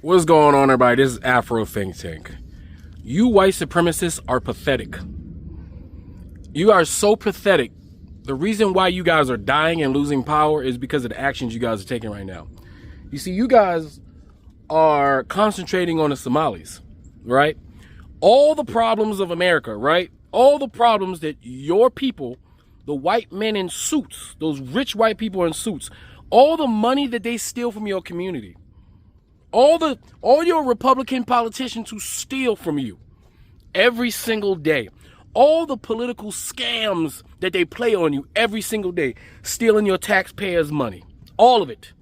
What's going on, everybody? This is Afro Think Tank. You white supremacists are pathetic. You are so pathetic. The reason why you guys are dying and losing power is because of the actions you guys are taking right now. You see, you guys are concentrating on the Somalis, right? All the problems of America, right? All the problems that your people, the white men in suits, those rich white people in suits, all the money that they steal from your community, all your Republican politicians who steal from you every single day, all the political scams that they play on you every single day, stealing your taxpayers' money, all of it.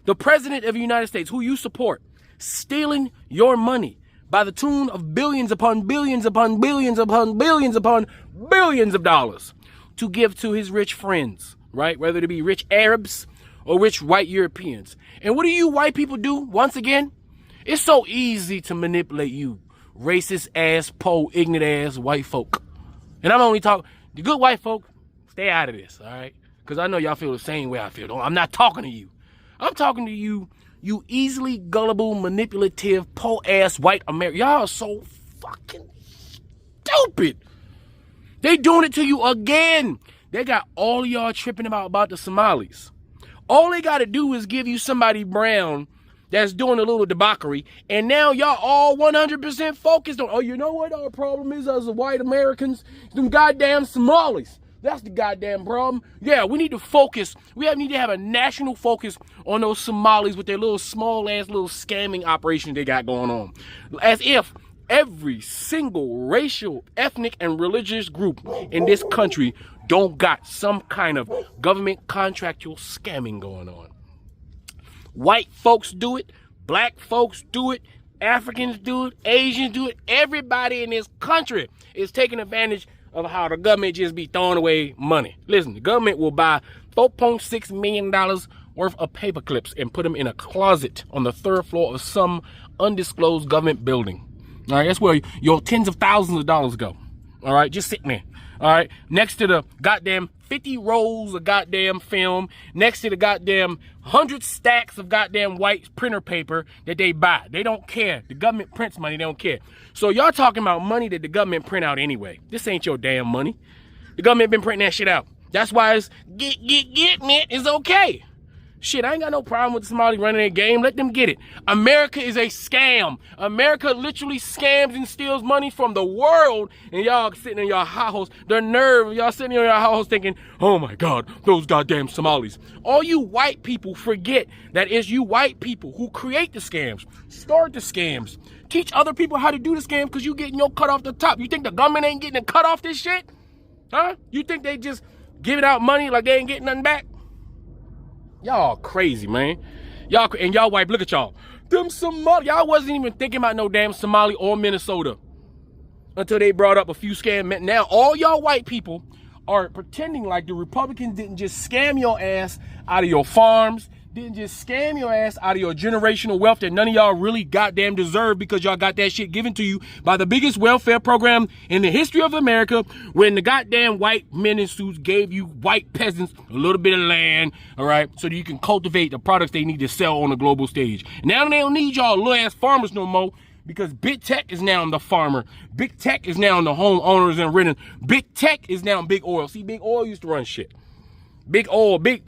The president of the United States, who you support, stealing your money by the tune of billions upon billions upon billions upon billions upon billions of dollars to give to his rich friends, right? Whether it be rich Arabs or rich white Europeans. And what do you white people do? Once again, it's so easy to manipulate you racist ass, po, ignorant ass white folk. And I'm only talking, the good white folk, stay out of this, all right? Because I know y'all feel the same way I feel. I'm not talking to you. I'm talking to you, you easily gullible, manipulative, po ass white American. Y'all are so fucking stupid. They doing it to you again. They got all y'all tripping about the Somalis. All they got to do is give you somebody brown that's doing a little debauchery, and now y'all all 100% focused on, oh, you know what our problem is as white Americans? Them goddamn Somalis. That's the goddamn problem. Yeah, we need to focus. We need to have a national focus on those Somalis with their little small-ass little scamming operation they got going on. As if every single racial, ethnic, and religious group in this country don't got some kind of government contractual scamming going on. White folks do it, black folks do it, Africans do it, Asians do it. Everybody in this country is taking advantage of how the government just be throwing away money. Listen, the government will buy $4.6 million worth of paper clips and put them in a closet on the third floor of some undisclosed government building. All right, that's where your tens of thousands of dollars go. All right, just sitting there. All right, next to the goddamn 50 rolls of goddamn film, next to the goddamn 100 stacks of goddamn white printer paper that they buy. They don't care. The government prints money, they don't care. So y'all talking about money that the government print out anyway. This ain't your damn money. The government been printing that shit out. That's why it's getting it is okay. Shit, I ain't got no problem with somebody running their game. Let them get it. America is a scam. America literally scams and steals money from the world. And y'all sitting in your house, the nerve, y'all sitting in your house thinking, oh my God, those goddamn Somalis. All you white people forget that it's you white people who create the scams, start the scams, teach other people how to do the scams because you getting your cut off the top. You think the government ain't getting a cut off this shit? Huh? You think they just giving out money like they ain't getting nothing back? Y'all crazy, man. Y'all white, look at y'all. Them Somali, y'all wasn't even thinking about no damn Somali or Minnesota until they brought up a few scam. Now all y'all white people are pretending like the Republicans didn't just scam your ass out of your farms, didn't just scam your ass out of your generational wealth that none of y'all really goddamn deserve because y'all got that shit given to you by the biggest welfare program in the history of America when the goddamn white men in suits gave you white peasants a little bit of land, all right, so that you can cultivate the products they need to sell on the global stage. Now they don't need y'all little ass farmers no more because big tech is now the farmer. Big tech is now the homeowners and renters. Big tech is now big oil. See, big oil used to run shit. Big oil, big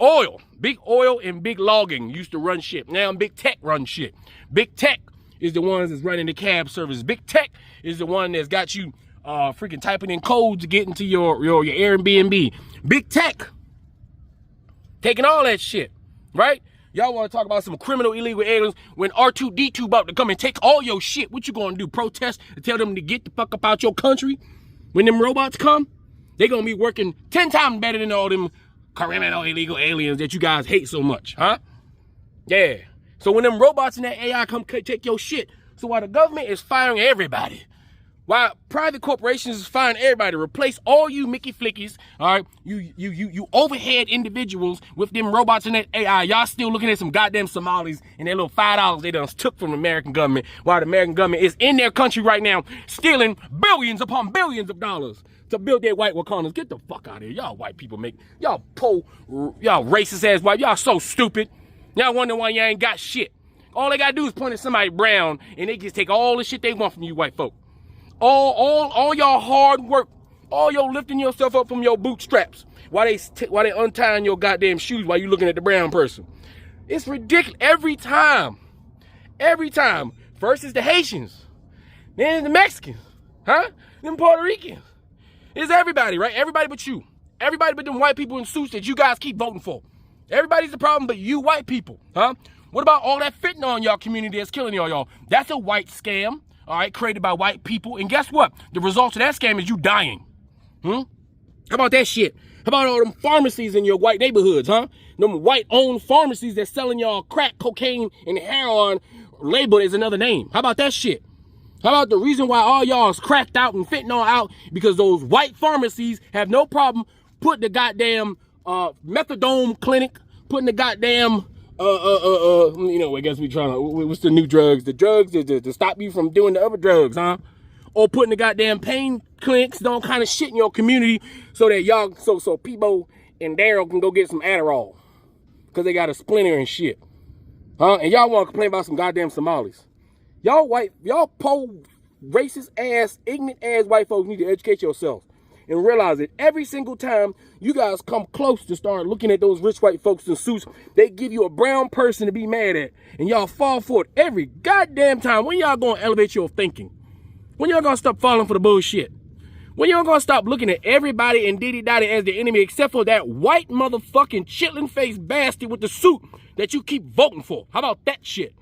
oil and big logging used to run shit. Now big tech runs shit. Big tech is the ones that's running the cab service. Big tech is the one that's got you freaking typing in codes to get into your Airbnb. Big tech taking all that shit, right? Y'all want to talk about some criminal illegal aliens when R2-D2 about to come and take all your shit. What you gonna do? Protest and tell them to get the fuck up out your country when them robots come? They're going to be working 10 times better than all them criminal illegal aliens that you guys hate so much, huh? Yeah. So when them robots and that AI come take your shit, so while the government is firing everybody, while private corporations is firing everybody to replace all you Mickey Flickies, all right, you overhead individuals with them robots and that AI, y'all still looking at some goddamn Somalis and their little $5 they done took from the American government while the American government is in their country right now stealing billions upon billions of dollars to build their white Wakandas. Get the fuck out of here. Y'all white people y'all racist ass white. Y'all so stupid. Y'all wonder why y'all ain't got shit. All they gotta do is point at somebody brown, and they just take all the shit they want from you white folk. All y'all hard work, all your lifting yourself up from your bootstraps, while they untying your goddamn shoes while you looking at the brown person. It's ridiculous every time. First is the Haitians, then the Mexicans, then Puerto Ricans. It's everybody, right? Everybody but you. Everybody but them white people in suits that you guys keep voting for. Everybody's the problem but you white people, What about all that fentanyl in y'all community that's killing y'all? That's a white scam, all right, created by white people. And guess what? The results of that scam is you dying. How about that shit? How about all them pharmacies in your white neighborhoods, Them white-owned pharmacies that's selling y'all crack, cocaine, and heroin labeled as another name. How about that shit? How about the reason why all y'all is cracked out and fentanyl out? Because those white pharmacies have no problem putting the goddamn methadone clinic, putting the goddamn I guess we trying to, what's the new drugs? The drugs to stop you from doing the other drugs, Or putting the goddamn pain clinics, don't kind of shit in your community so that y'all, so Peebo and Daryl can go get some Adderall. Cause they got a splinter and shit. And y'all want to complain about some goddamn Somalis. Y'all poor, racist ass, ignorant ass white folks need to educate yourselves. And realize that every single time you guys come close to start looking at those rich white folks in suits, they give you a brown person to be mad at. And y'all fall for it every goddamn time. When y'all gonna elevate your thinking? When y'all gonna stop falling for the bullshit? When y'all gonna stop looking at everybody and diddy-dotty as the enemy except for that white motherfucking chitlin-faced bastard with the suit that you keep voting for? How about that shit?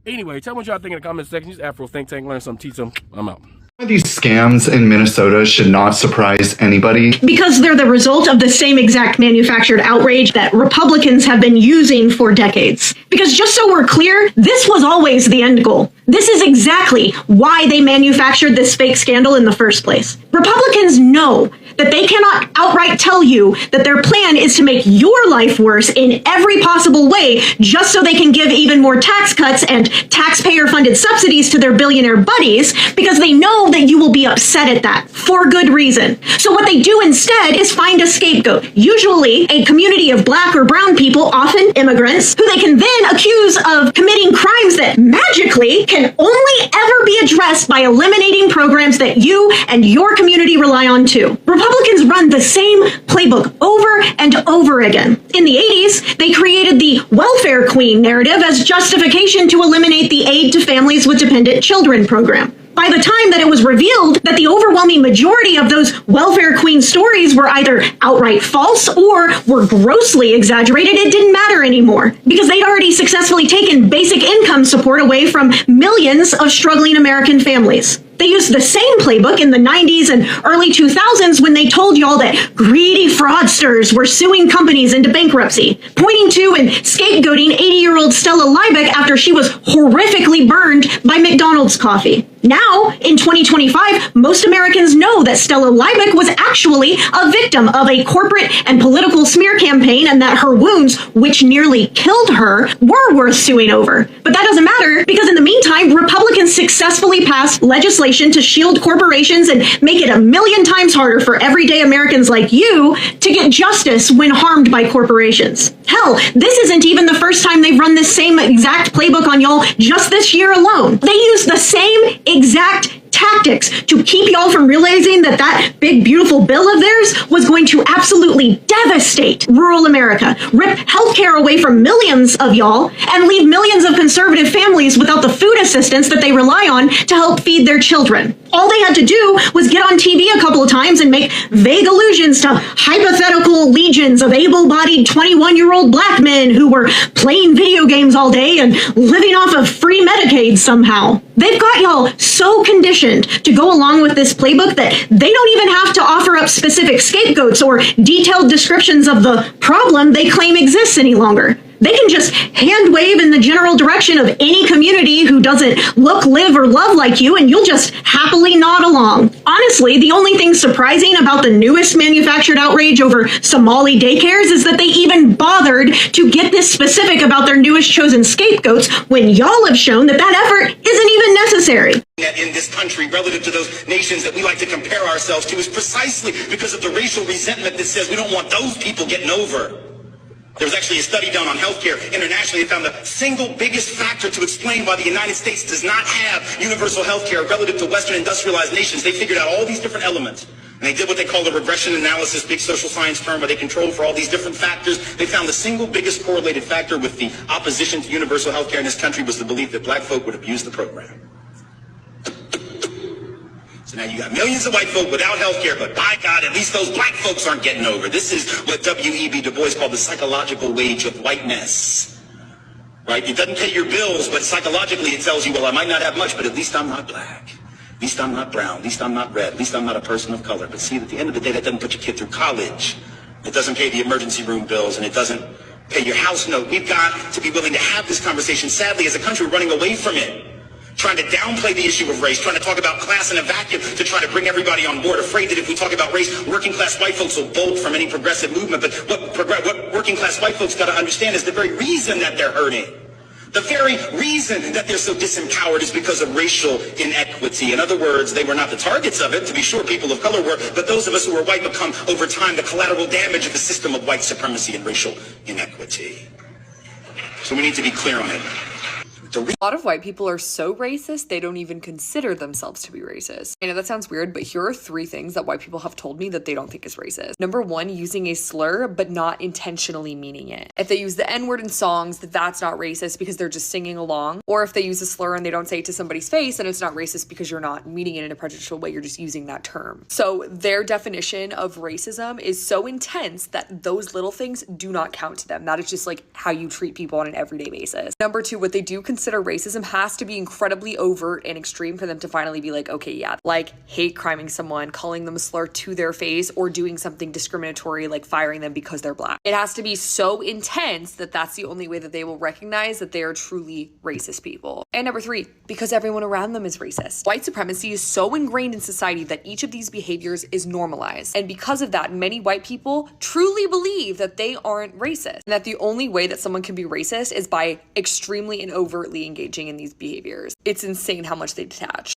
Anyway, tell me what y'all think in the comment section. Use Afro Think Tank, learn something, teach them. I'm out. These scams in Minnesota should not surprise anybody. Because they're the result of the same exact manufactured outrage that Republicans have been using for decades. Because just so we're clear, this was always the end goal. This is exactly why they manufactured this fake scandal in the first place. Republicans know that they cannot outright tell you that their plan is to make your life worse in every possible way just so they can give even more tax cuts and taxpayer-funded subsidies to their billionaire buddies, because they know that you will be upset at that for good reason. So what they do instead is find a scapegoat, usually a community of black or brown people, often immigrants, who they can then accuse of committing crimes that magically can only ever be addressed by eliminating programs that you and your community rely on too. Republicans run the same playbook over and over again. In the 80s, they created the welfare queen narrative as justification to eliminate the Aid to Families with Dependent Children program. By the time that it was revealed that the overwhelming majority of those welfare queen stories were either outright false or were grossly exaggerated, it didn't matter anymore, because they'd already successfully taken basic income support away from millions of struggling American families. They used the same playbook in the 90s and early 2000s when they told y'all that greedy fraudsters were suing companies into bankruptcy, pointing to and scapegoating 80-year-old Stella Liebeck after she was horrifically burned by McDonald's coffee. Now, in 2025, most Americans know that Stella Liebeck was actually a victim of a corporate and political smear campaign, and that her wounds, which nearly killed her, were worth suing over. But that doesn't matter, because in the meantime, Republicans successfully passed legislation to shield corporations and make it 1,000,000 times harder for everyday Americans like you to get justice when harmed by corporations. Hell, this isn't even the first time they've run this same exact playbook on y'all just this year alone. They used the same exact tactics to keep y'all from realizing that that big, beautiful bill of theirs was going to absolutely devastate rural America, rip healthcare away from millions of y'all, and leave millions of conservative families without the food assistance that they rely on to help feed their children. All they had to do was get on TV a couple of times and make vague allusions to hypothetical legions of able-bodied 21-year-old black men who were playing video games all day and living off of free Medicaid somehow. They've got y'all so conditioned to go along with this playbook that they don't even have to offer up specific scapegoats or detailed descriptions of the problem they claim exists any longer. They can just hand wave in the general direction of any community who doesn't look, live, or love like you, and you'll just happily nod along. Honestly, the only thing surprising about the newest manufactured outrage over Somali daycares is that they even bothered to get this specific about their newest chosen scapegoats when y'all have shown that that effort isn't even necessary. In this country, relative to those nations that we like to compare ourselves to, is precisely because of the racial resentment that says we don't want those people getting over. There was actually a study done on healthcare internationally that found the single biggest factor to explain why the United States does not have universal healthcare relative to Western industrialized nations. They figured out all these different elements. And they did what they call the regression analysis, big social science term, where they controlled for all these different factors. They found the single biggest correlated factor with the opposition to universal healthcare in this country was the belief that black folk would abuse the program. So now you got millions of white folk without health care, but by God, at least those black folks aren't getting over. This is what W.E.B. Du Bois called the psychological wage of whiteness. Right? It doesn't pay your bills, but psychologically it tells you, well, I might not have much, but at least I'm not black. At least I'm not brown. At least I'm not red. At least I'm not a person of color. But see, at the end of the day, that doesn't put your kid through college. It doesn't pay the emergency room bills, and it doesn't pay your house note. We've got to be willing to have this conversation. Sadly, as a country, we're running away from it. Trying to downplay the issue of race, trying to talk about class in a vacuum to try to bring everybody on board, afraid that if we talk about race, working class white folks will bolt from any progressive movement. But what working class white folks got to understand is the very reason that they're hurting, the very reason that they're so disempowered is because of racial inequity. In other words, they were not the targets of it. To be sure, people of color were, but those of us who are white become, over time, the collateral damage of the system of white supremacy and racial inequity. So we need to be clear on it. A lot of white people are so racist, they don't even consider themselves to be racist. I know that sounds weird, but here are 3 things that white people have told me that they don't think is racist. Number 1, using a slur, but not intentionally meaning it. If they use the N-word in songs, that's not racist because they're just singing along. Or if they use a slur and they don't say it to somebody's face, then it's not racist because you're not meaning it in a prejudicial way, you're just using that term. So their definition of racism is so intense that those little things do not count to them. That is just like how you treat people on an everyday basis. Number 2, what they do consider racism has to be incredibly overt and extreme for them to finally be like, okay, yeah, like hate criming someone, calling them a slur to their face, or doing something discriminatory like firing them because they're black. It has to be so intense that that's the only way that they will recognize that they are truly racist people. And number 3, because everyone around them is racist. White supremacy is so ingrained in society that each of these behaviors is normalized. And because of that, many white people truly believe that they aren't racist, and that the only way that someone can be racist is by extremely and overtly engaging in these behaviors. It's insane how much they detach.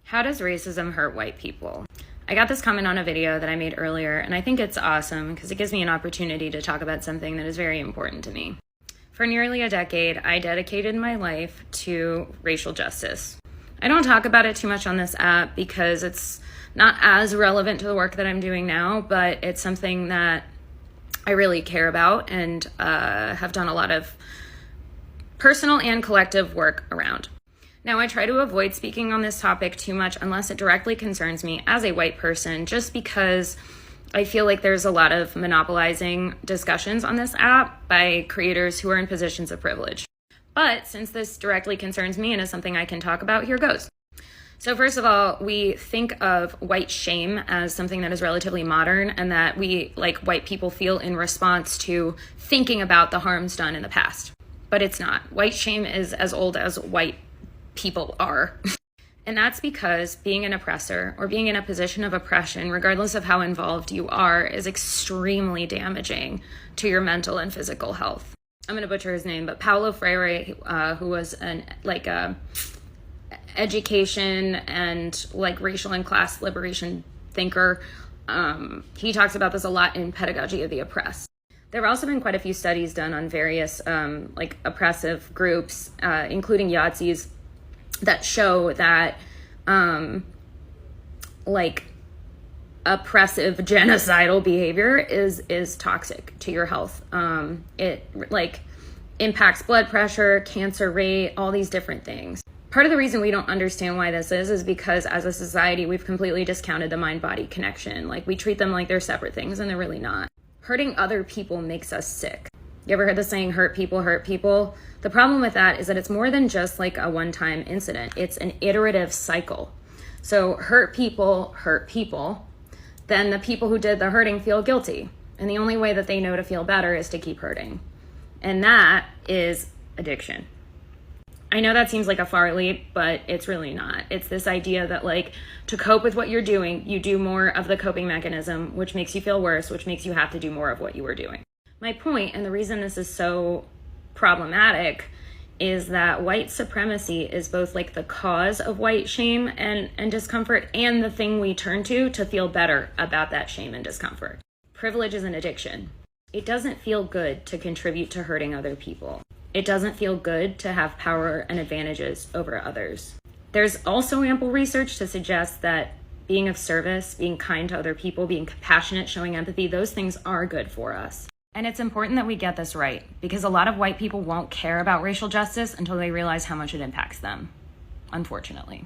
How does racism hurt white people? I got this comment on a video that I made earlier, and I think it's awesome because it gives me an opportunity to talk about something that is very important to me. For nearly a decade, I dedicated my life to racial justice. I don't talk about it too much on this app because it's not as relevant to the work that I'm doing now, but it's something that I really care about and have done a lot of personal and collective work around. Now, I try to avoid speaking on this topic too much unless it directly concerns me as a white person, just because I feel like there's a lot of monopolizing discussions on this app by creators who are in positions of privilege. But since this directly concerns me and is something I can talk about, here goes. So first of all, we think of white shame as something that is relatively modern and that we, like white people, feel in response to thinking about the harms done in the past. But it's not. White shame is as old as white people are. And that's because being an oppressor or being in a position of oppression, regardless of how involved you are, is extremely damaging to your mental and physical health. I'm going to butcher his name, but Paulo Freire, who was an education and racial and class liberation thinker, he talks about this a lot in Pedagogy of the Oppressed. There have also been quite a few studies done on various oppressive groups, including Yazidis, that show that oppressive genocidal behavior is toxic to your health. It impacts blood pressure, cancer rate, all these different things. Part of the reason we don't understand why this is because as a society, we've completely discounted the mind-body connection. We treat them like they're separate things, and they're really not. Hurting other people makes us sick. You ever heard the saying, hurt people, hurt people? The problem with that is that it's more than just a one-time incident. It's an iterative cycle. So hurt people, then the people who did the hurting feel guilty. And the only way that they know to feel better is to keep hurting. And that is addiction. I know that seems like a far leap, but it's really not. It's this idea that to cope with what you're doing, you do more of the coping mechanism, which makes you feel worse, which makes you have to do more of what you were doing. My point, and the reason this is so problematic, is that white supremacy is both the cause of white shame and discomfort and the thing we turn to feel better about that shame and discomfort. Privilege is an addiction. It doesn't feel good to contribute to hurting other people. It doesn't feel good to have power and advantages over others. There's also ample research to suggest that being of service, being kind to other people, being compassionate, showing empathy, those things are good for us. And it's important that we get this right, because a lot of white people won't care about racial justice until they realize how much it impacts them, unfortunately.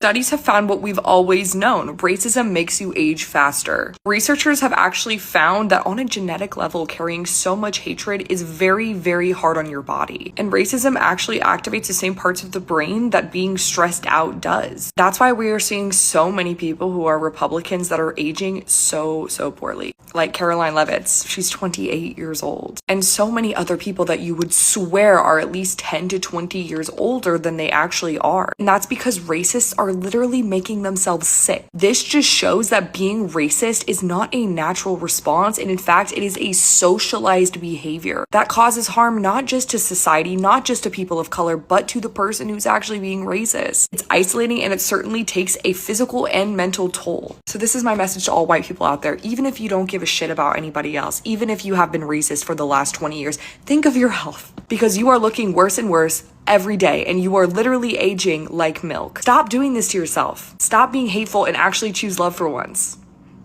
Studies have found what we've always known: racism makes you age faster. Researchers have actually found that on a genetic level, carrying so much hatred is very, very hard on your body. And racism actually activates the same parts of the brain that being stressed out does. That's why we are seeing so many people who are Republicans that are aging so poorly. Like Caroline Leavitt, she's 28 years old. And so many other people that you would swear are at least 10 to 20 years older than they actually are. And that's because racists are literally making themselves sick. This just shows that being racist is not a natural response, and in fact, it is a socialized behavior that causes harm not just to society, not just to people of color, but to the person who's actually being racist. It's isolating, and it certainly takes a physical and mental toll. So this is my message to all white people out there. Even if you don't give a shit about anybody else, even if you have been racist for the last 20 years, think of your health, because you are looking worse and worse every day, and you are literally aging like milk. Stop doing this to yourself. Stop being hateful and actually choose love for once.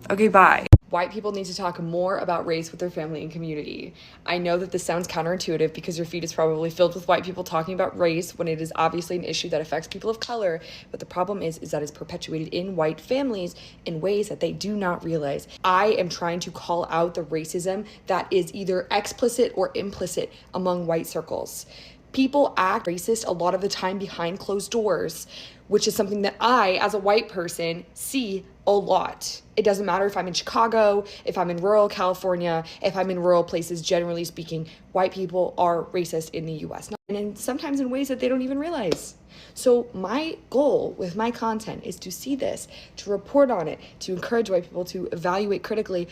Okay, bye. White people need to talk more about race with their family and community. I know that this sounds counterintuitive because your feed is probably filled with white people talking about race when it is obviously an issue that affects people of color, but the problem is that it's perpetuated in white families in ways that they do not realize. I am trying to call out the racism that is either explicit or implicit among white circles. People act racist a lot of the time behind closed doors, which is something that I, as a white person, see a lot. It doesn't matter if I'm in Chicago, if I'm in rural California, if I'm in rural places, generally speaking, white people are racist in the US. And sometimes in ways that they don't even realize. So my goal with my content is to see this, to report on it, to encourage white people to evaluate critically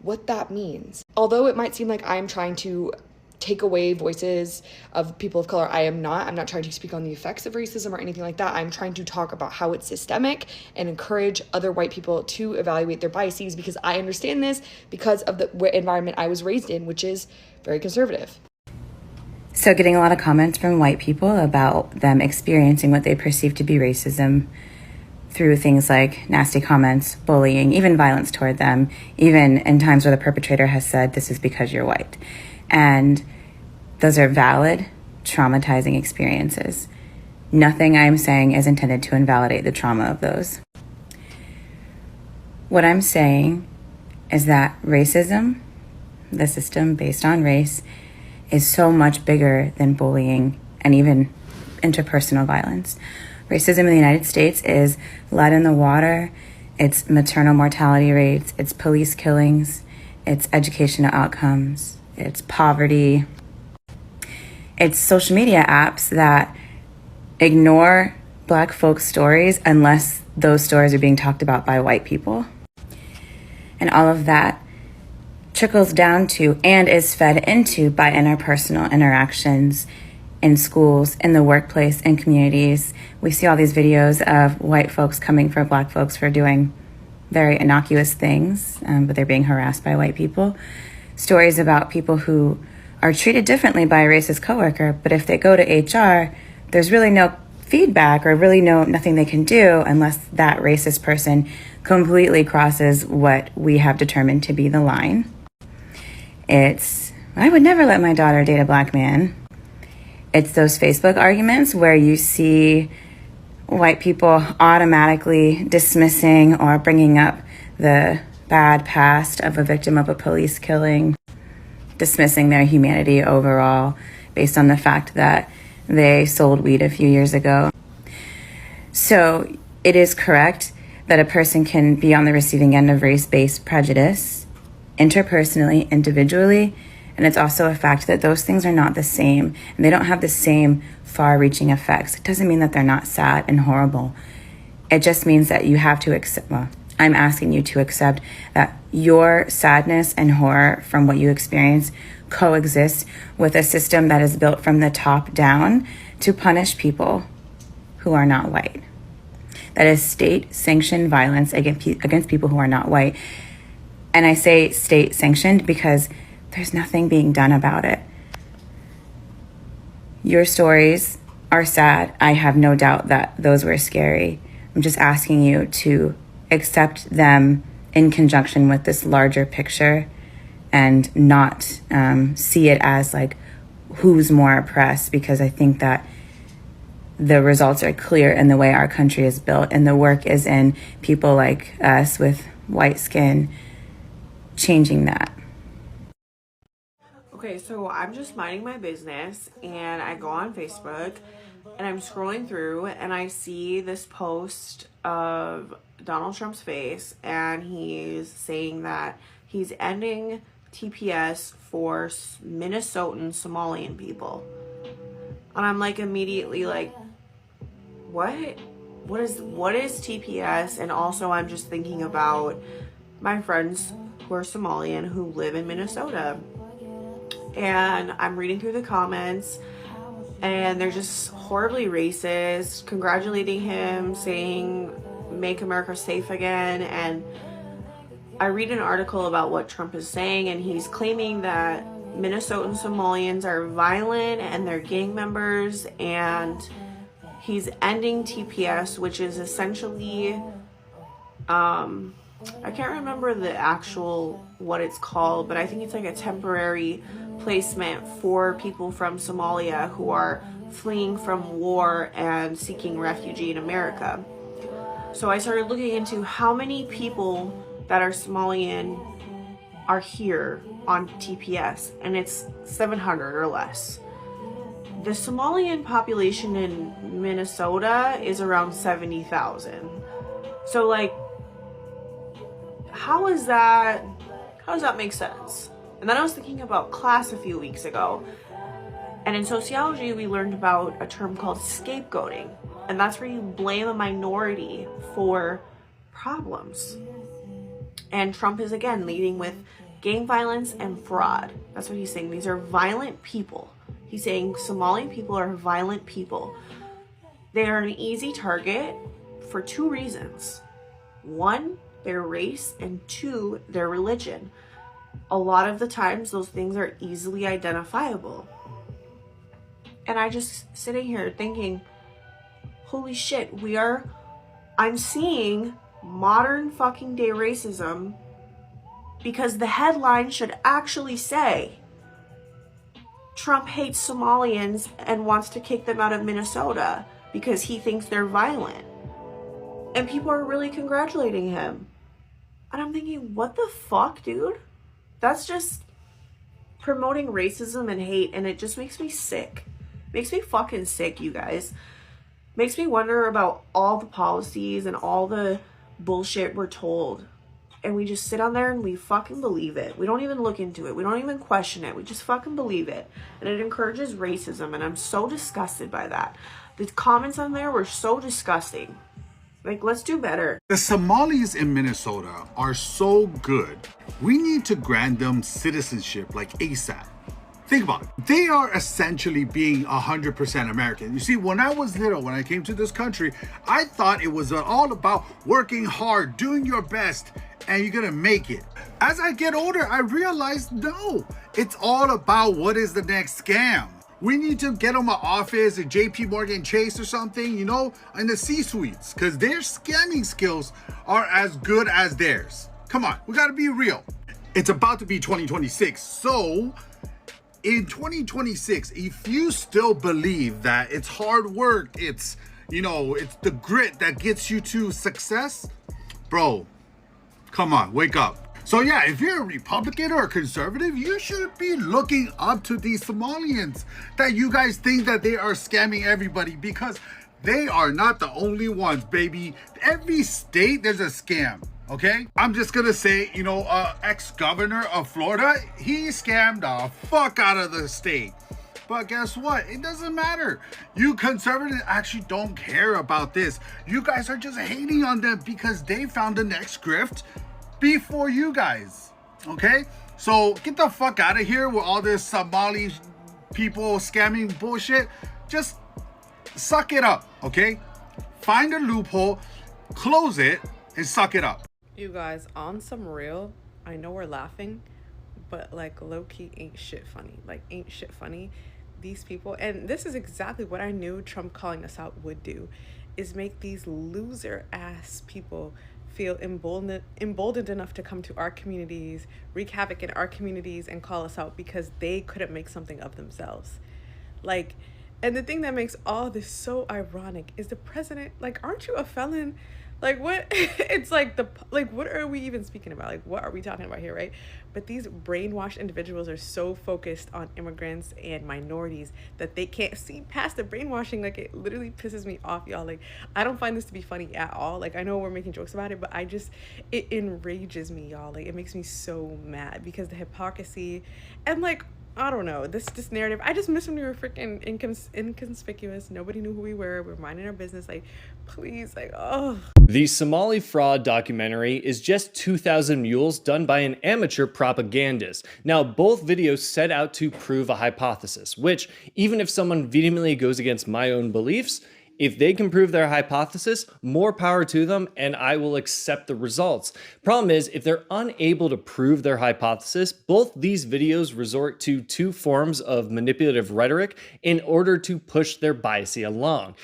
what that means. Although it might seem like I'm trying to take away voices of people of color, I'm not trying to speak on the effects of racism or anything like that. I'm trying to talk about how it's systemic and encourage other white people to evaluate their biases, because I understand this because of the environment I was raised in, which is very conservative. So getting a lot of comments from white people about them experiencing what they perceive to be racism through things like nasty comments, bullying, even violence toward them, even in times where the perpetrator has said, "This is because you're white." And those are valid, traumatizing experiences. Nothing I'm saying is intended to invalidate the trauma of those. What I'm saying is that racism, the system based on race, is so much bigger than bullying and even interpersonal violence. Racism in the United States is lead in the water, it's maternal mortality rates, it's police killings, it's educational outcomes, it's poverty, it's social media apps that ignore Black folks' stories unless those stories are being talked about by white people. And all of that trickles down to and is fed into by interpersonal interactions in schools, in the workplace, in communities. We see all these videos of white folks coming for Black folks for doing very innocuous things, but they're being harassed by white people. Stories about people who are treated differently by a racist coworker, but if they go to HR, there's really no feedback or really nothing they can do unless that racist person completely crosses what we have determined to be the line. It's, I would never let my daughter date a Black man. It's those Facebook arguments where you see white people automatically dismissing or bringing up the bad past of a victim of a police killing, dismissing their humanity overall based on the fact that they sold weed a few years ago. So it is correct that a person can be on the receiving end of race-based prejudice, interpersonally, individually, and it's also a fact that those things are not the same, and they don't have the same far-reaching effects. It doesn't mean that they're not sad and horrible. It just means that you have to accept, well, I'm asking you to accept that your sadness and horror from what you experience coexists with a system that is built from the top down to punish people who are not white. That is state-sanctioned violence against people who are not white. And I say state-sanctioned because there's nothing being done about it. Your stories are sad. I have no doubt that those were scary. I'm just asking you to accept them in conjunction with this larger picture and not see it as like who's more oppressed, because I think that the results are clear in the way our country is built, and the work is in people like us with white skin changing that. Okay, so I'm just minding my business and I go on Facebook and I'm scrolling through and I see this post of Donald Trump's face, and he's saying that he's ending TPS for Minnesotan Somalian people. And I'm like immediately like, what is TPS? And also I'm just thinking about my friends who are Somalian who live in Minnesota. And I'm reading through the comments and they're just horribly racist, congratulating him, saying make America safe again. And I read an article about what Trump is saying, and he's claiming that Minnesotan Somalians are violent and they're gang members, and he's ending TPS, which is essentially I can't remember the actual what it's called, but I think it's like a temporary placement for people from Somalia who are fleeing from war and seeking refuge in America. So I started looking into how many people that are Somalian are here on TPS, and it's 700 or less. The Somalian population in Minnesota is around 70,000. So like, how does that make sense? And then I was thinking about class a few weeks ago, and in sociology we learned about a term called scapegoating, and that's where you blame a minority for problems. And Trump is again leading with gang violence and fraud. That's what he's saying. These are violent people. He's saying Somali people are violent people. They are an easy target for two reasons. One, their race, and two, their religion. A lot of the times those things are easily identifiable. And I just sitting here thinking, holy shit, I'm seeing modern fucking day racism, because the headline should actually say Trump hates Somalians and wants to kick them out of Minnesota because he thinks they're violent. And people are really congratulating him. And I'm thinking, what the fuck, dude? That's just promoting racism and hate, and it just makes me sick. Makes me fucking sick, you guys. Makes me wonder about all the policies and all the bullshit we're told. And we just sit on there and we fucking believe it. We don't even look into it. We don't even question it. We just fucking believe it. And it encourages racism, and I'm so disgusted by that. The comments on there were so disgusting. Like, let's do better. The Somalis in Minnesota are so good. We need to grant them citizenship like ASAP. Think about it. They are essentially being 100% American. You see, when I was little, when I came to this country, I thought it was all about working hard, doing your best, and you're gonna make it. As I get older, I realized, no, it's all about what is the next scam. We need to get them an office at JP Morgan Chase or something, you know, in the C-suites, because their scamming skills are as good as theirs. Come on, we gotta be real. It's about to be 2026, so in 2026, if you still believe that it's hard work, it's, you know, it's the grit that gets you to success, bro, come on, wake up. So yeah, if you're a Republican or a conservative, you should be looking up to these Somalians that you guys think that they are scamming everybody, because they are not the only ones, baby. Every state, there's a scam, okay? I'm just gonna say, you know, ex-governor of Florida, he scammed the fuck out of the state. But guess what? It doesn't matter. You conservatives actually don't care about this. You guys are just hating on them because they found the next grift before you guys, okay? So get the fuck out of here with all this Somali people scamming bullshit. Just suck it up, okay? Find a loophole, close it, and suck it up. You guys, on some real, I know we're laughing, but like low-key ain't shit funny. Like ain't shit funny. These people, and this is exactly what I knew Trump calling us out would do, is make these loser ass people feel emboldened enough to come to our communities, wreak havoc in our communities, and call us out because they couldn't make something of themselves. Like, and the thing that makes all this so ironic is the president, like, aren't you a felon? Like, what? It's like what are we even speaking about? Like, what are we talking about here, right? But these brainwashed individuals are so focused on immigrants and minorities that they can't see past the brainwashing. Like, it literally pisses me off, y'all. Like, I don't find this to be funny at all. Like, I know we're making jokes about it, but it enrages me, y'all. Like, it makes me so mad because the hypocrisy and, like, I don't know, this narrative. I just miss when we were freaking inconspicuous. Nobody knew who we were. We're minding our business. Like, please, like, oh. The Somali fraud documentary is just 2,000 mules done by an amateur propagandist. Now, both videos set out to prove a hypothesis, which, even if someone vehemently goes against my own beliefs, if they can prove their hypothesis, more power to them, and I will accept the results. Problem is, if they're unable to prove their hypothesis, both these videos resort to two forms of manipulative rhetoric in order to push their biasy along.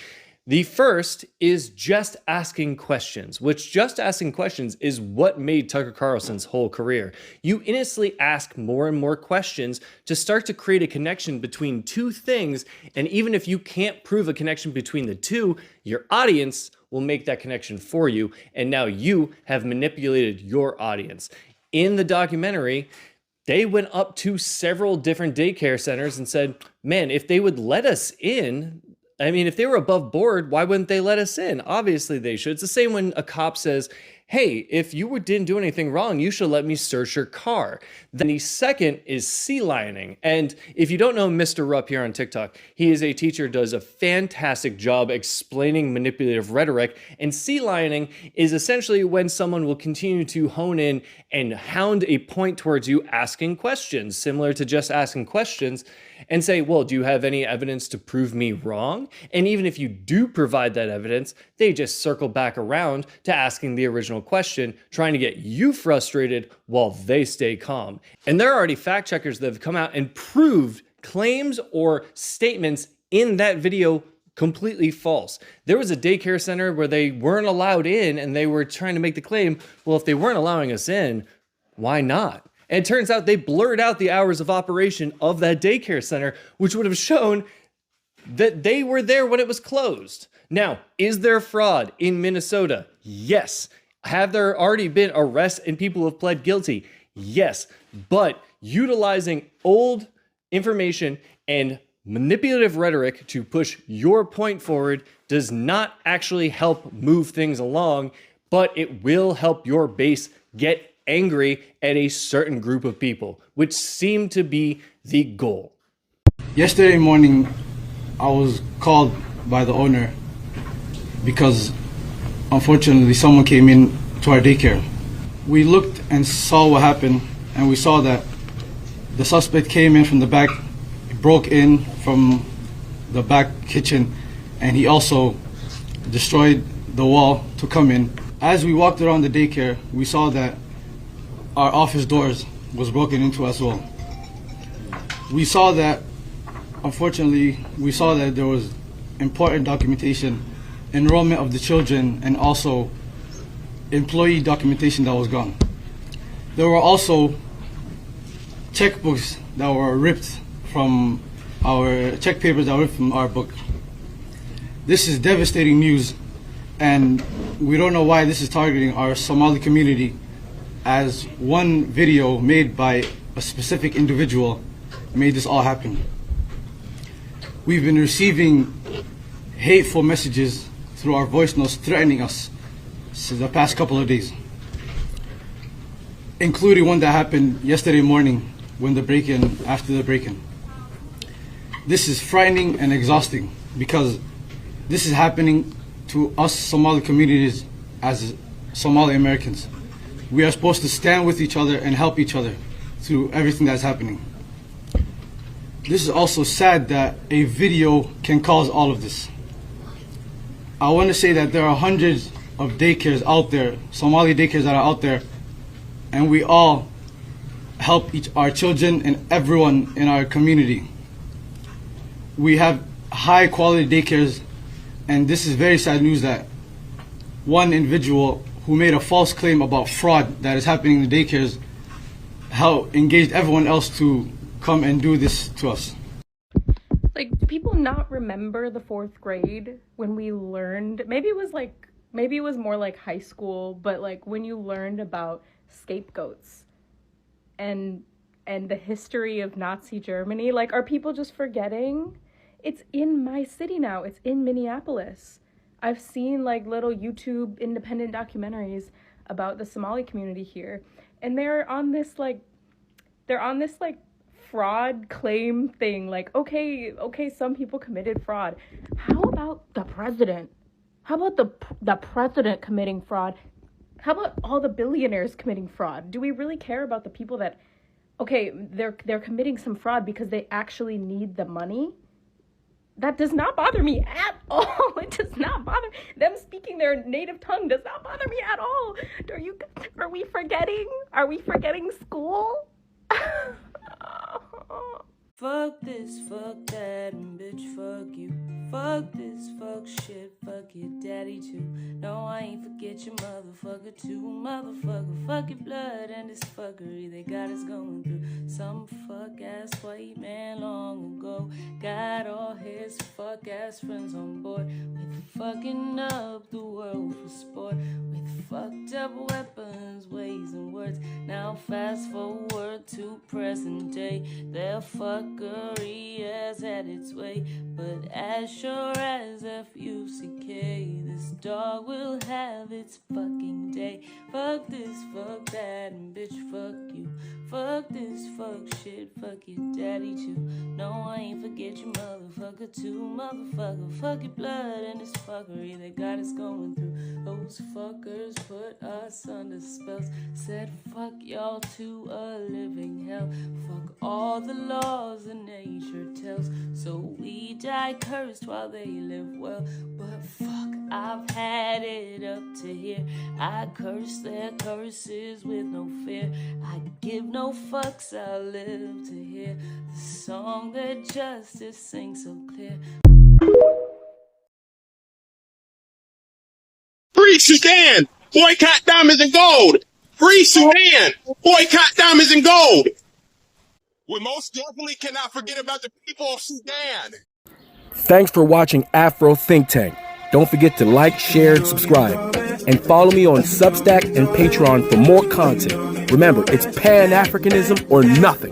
The first is just asking questions, which just asking questions is what made Tucker Carlson's whole career. You innocently ask more and more questions to start to create a connection between two things, and even if you can't prove a connection between the two, your audience will make that connection for you, and now you have manipulated your audience. In the documentary, they went up to several different daycare centers and said, man, if they would let us in, I mean, if they were above board, why wouldn't they let us in? Obviously they should. It's the same when a cop says, hey, if you didn't do anything wrong, you should let me search your car. Then the second is sea lioning. And if you don't know Mr. Rupp here on TikTok, he is a teacher, does a fantastic job explaining manipulative rhetoric. And sea lioning is essentially when someone will continue to hone in and hound a point towards you asking questions, similar to just asking questions, and say, well, do you have any evidence to prove me wrong? And even if you do provide that evidence, they just circle back around to asking the original question, trying to get you frustrated while they stay calm. And there are already fact checkers that have come out and proved claims or statements in that video completely false. There was a daycare center where they weren't allowed in and they were trying to make the claim, well, if they weren't allowing us in, why not? And it turns out they blurred out the hours of operation of that daycare center, which would have shown that they were there when it was closed. Now, is there fraud in Minnesota? Yes. Have there already been arrests and people have pled guilty? Yes. But utilizing old information and manipulative rhetoric to push your point forward does not actually help move things along, but it will help your base get angry at a certain group of people, which seemed to be the goal. Yesterday morning, I was called by the owner because unfortunately someone came in to our daycare. We looked and saw what happened, and we saw that the suspect came in from the back, broke in from the back kitchen, and he also destroyed the wall to come in. As we walked around the daycare, we saw that our office doors was broken into as well. We saw that, unfortunately, there was important documentation, enrollment of the children, and also employee documentation that was gone. There were also checkbooks that were ripped from our check papers that were ripped from our book. This is devastating news, and we don't know why this is targeting our Somali community, as one video made by a specific individual made this all happen. We've been receiving hateful messages through our voice notes threatening us since the past couple of days, including one that happened yesterday morning when after the break-in. This is frightening and exhausting because this is happening to us Somali communities as Somali Americans. We are supposed to stand with each other and help each other through everything that's happening. This is also sad that a video can cause all of this. I want to say that there are hundreds of daycares out there, Somali daycares that are out there, and we all help our children and everyone in our community. We have high quality daycares, and this is very sad news that one individual who made a false claim about fraud that is happening in the daycares engaged everyone else to come and do this to us. Like, do people not remember the 4th grade when we learned, maybe it was more like high school, but like when you learned about scapegoats and the history of Nazi Germany? Like, are people just forgetting? It's in my city now. It's in Minneapolis. I've seen like little YouTube independent documentaries about the Somali community here, and they're on this fraud claim thing. Like, okay, some people committed fraud. How about the president? How about the president committing fraud? How about all the billionaires committing fraud? Do we really care about the people that, okay, they're committing some fraud because they actually need the money? That does not bother me at all. It does not bother me. Them speaking their native tongue does not bother me at all. Are we forgetting? Are we forgetting school? Fuck this, fuck that, and bitch, fuck you. Fuck this, fuck shit, fuck your daddy too. No, I ain't forget your motherfucker too. Motherfucker, fuck your blood and this fuckery they got us going through. Some fuck-ass white man long ago got all his fuck-ass friends on board with fucking up the world for sport, with fucked up weapons, ways and words. Now fast forward to present day, their fuckery has had its way, but as sure as F-U-C-K, this dog will have its fucking day. Fuck this, fuck that, and bitch, fuck you. Fuck this, fuck shit, fuck your daddy too. No, I ain't forget your motherfucker too. Motherfucker, fuck your blood and this fuckery that got us going through. Those fuckers put us under spells, said fuck y'all to a living hell. Fuck all the laws that nature tells, so we die cursed while they live well. But fuck, I've had it up to here. I curse their curses with no fear. I give no fucks, I live to hear the song that justice sings so clear. Free Sudan! Boycott diamonds and gold! Free Sudan! Boycott diamonds and gold! We most definitely cannot forget about the people of Sudan! Thanks for watching Afro Think Tank. Don't forget to like, share, and subscribe. And follow me on Substack and Patreon for more content. Remember, it's Pan-Africanism or nothing.